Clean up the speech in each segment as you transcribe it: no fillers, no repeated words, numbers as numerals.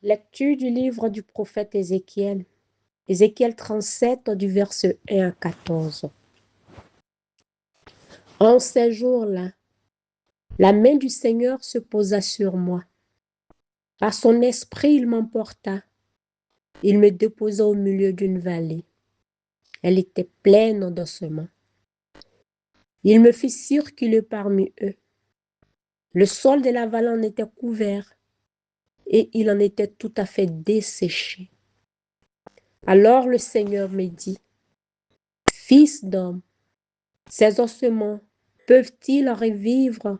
Lecture du livre du prophète Ézéchiel. Ézéchiel 37 du verset 1 à 14. En ces jours-là, la main du Seigneur se posa sur moi. Par son esprit, il m'emporta. Il me déposa au milieu d'une vallée. Elle était pleine d'ossements. Il me fit circuler parmi eux. Le sol de la vallée en était couvert et il en était tout à fait desséché. Alors le Seigneur me dit, « Fils d'homme, ces ossements peuvent-ils revivre ?»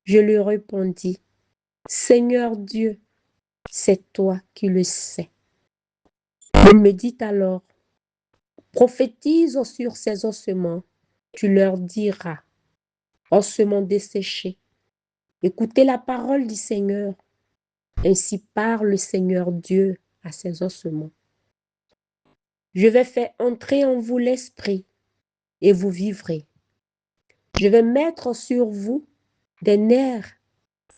Je lui répondis, « Seigneur Dieu, c'est toi qui le sais. » Il me dit alors, « Prophétise sur ces ossements, tu leur diras, ossements desséchés, écoutez la parole du Seigneur. Ainsi parle le Seigneur Dieu à ces ossements. Je vais faire entrer en vous l'esprit et vous vivrez. Je vais mettre sur vous des nerfs,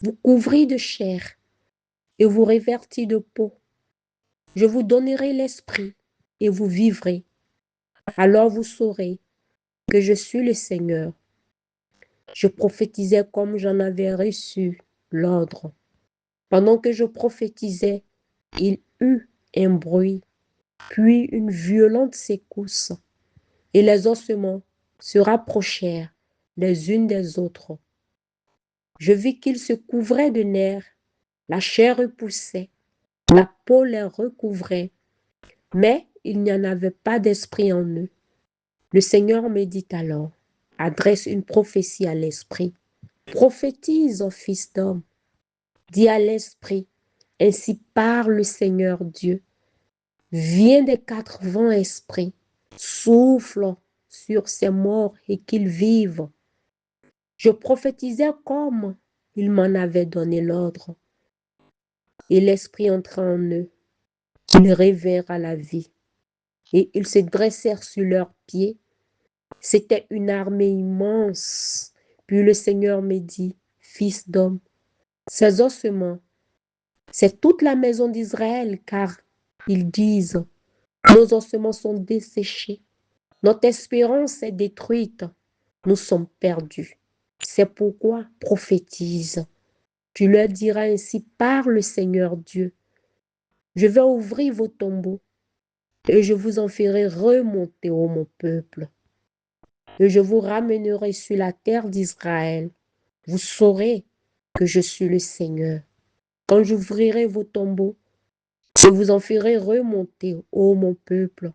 vous couvrir de chair et vous revêtir de peau. Je vous donnerai l'esprit et vous vivrez. Alors vous saurez que je suis le Seigneur. Je prophétisais comme j'en avais reçu l'ordre. Pendant que je prophétisais, il eut un bruit, puis une violente secousse, et les ossements se rapprochèrent les unes des autres. Je vis qu'ils se couvraient de nerfs, la chair repoussait, la peau les recouvrait, mais il n'y en avait pas d'esprit en eux. Le Seigneur me dit alors, adresse une prophétie à l'esprit. Prophétise, ô fils d'homme, dis à l'esprit, ainsi parle le Seigneur Dieu. Viens des quatre vents, esprit, souffle sur ces morts et qu'ils vivent. Je prophétisais comme il m'en avait donné l'ordre. Et l'esprit entra en eux. Ils revinrent à la vie. Et ils se dressèrent sur leurs pieds. C'était une armée immense. Puis le Seigneur me dit, fils d'homme, ces ossements, c'est toute la maison d'Israël, car ils disent, nos ossements sont desséchés, notre espérance est détruite, nous sommes perdus. C'est pourquoi prophétise. Tu leur diras ainsi, par le Seigneur Dieu, je vais ouvrir vos tombeaux et je vous en ferai remonter, ô mon peuple. Et je vous ramènerai sur la terre d'Israël. Vous saurez que je suis le Seigneur. Quand j'ouvrirai vos tombeaux, je vous en ferai remonter, ô mon peuple.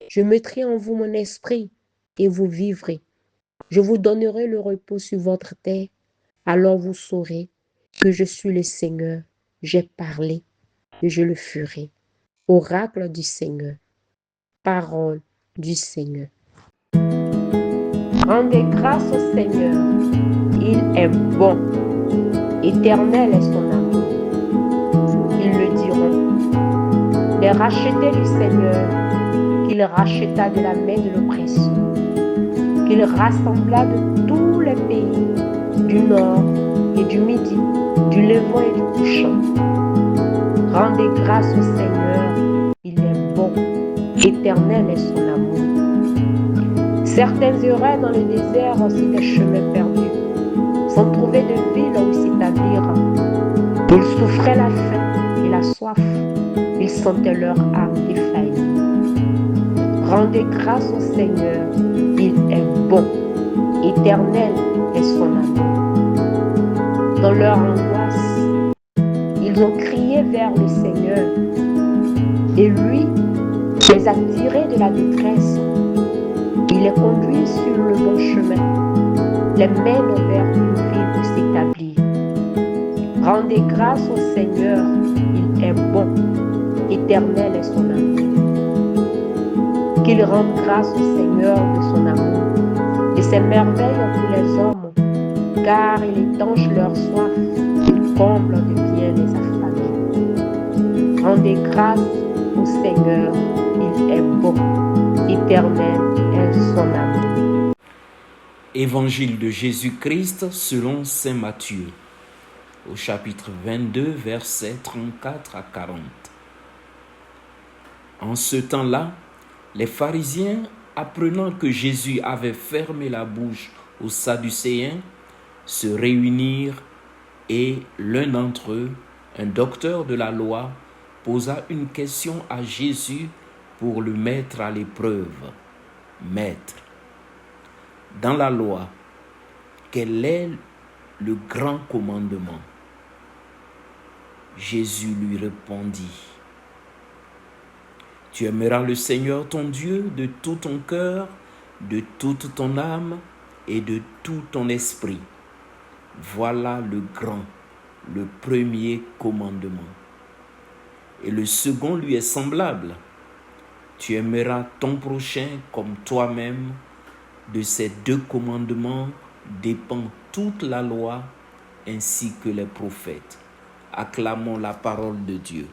Je mettrai en vous mon esprit et vous vivrez. Je vous donnerai le repos sur votre terre. Alors vous saurez que je suis le Seigneur. J'ai parlé et je le ferai. Oracle du Seigneur. Parole du Seigneur. Rendez grâce au Seigneur. Il est bon. Éternel est son amour. Ils le diront. Les rachetés du Seigneur, qu'il racheta de la main de l'oppression, qu'il rassembla de tous les pays, du nord et du midi, du levant et du couchant. Rendez grâce au Seigneur, il est bon. Éternel est son amour. Certains iraient dans le désert sur des chemins perdus, sans trouver de ville où s'établir. Ils souffraient la faim et la soif. Ils sentaient leur âme défaillir. Rendez grâce au Seigneur, il est bon. Éternel est son amour. Dans leur angoisse, ils ont crié vers le Seigneur. Et lui les a tirés de la détresse. Il les conduit sur le bon chemin, les mène vers une ville où s'établir. Rendez grâce au Seigneur, il est bon. Éternel est son amour. Qu'il rende grâce au Seigneur de son amour, et ses merveilles en tous les hommes, car il étanche leur soif, il comble de bien les affamés. Rendez grâce au Seigneur, il est bon. Éternel est son amour. Évangile de Jésus-Christ selon saint Matthieu. au chapitre 22, versets 34 à 40. En ce temps-là, les pharisiens, apprenant que Jésus avait fermé la bouche aux Sadducéens, se réunirent et l'un d'entre eux, un docteur de la loi, posa une question à Jésus pour le mettre à l'épreuve. Maître, dans la loi, quel est le grand commandement? Jésus lui répondit, tu aimeras le Seigneur ton Dieu de tout ton cœur, de toute ton âme et de tout ton esprit. Voilà le grand, le premier commandement. Et le second lui est semblable. Tu aimeras ton prochain comme toi-même. De ces deux commandements dépend toute la loi ainsi que les prophètes. Acclamons la parole de Dieu.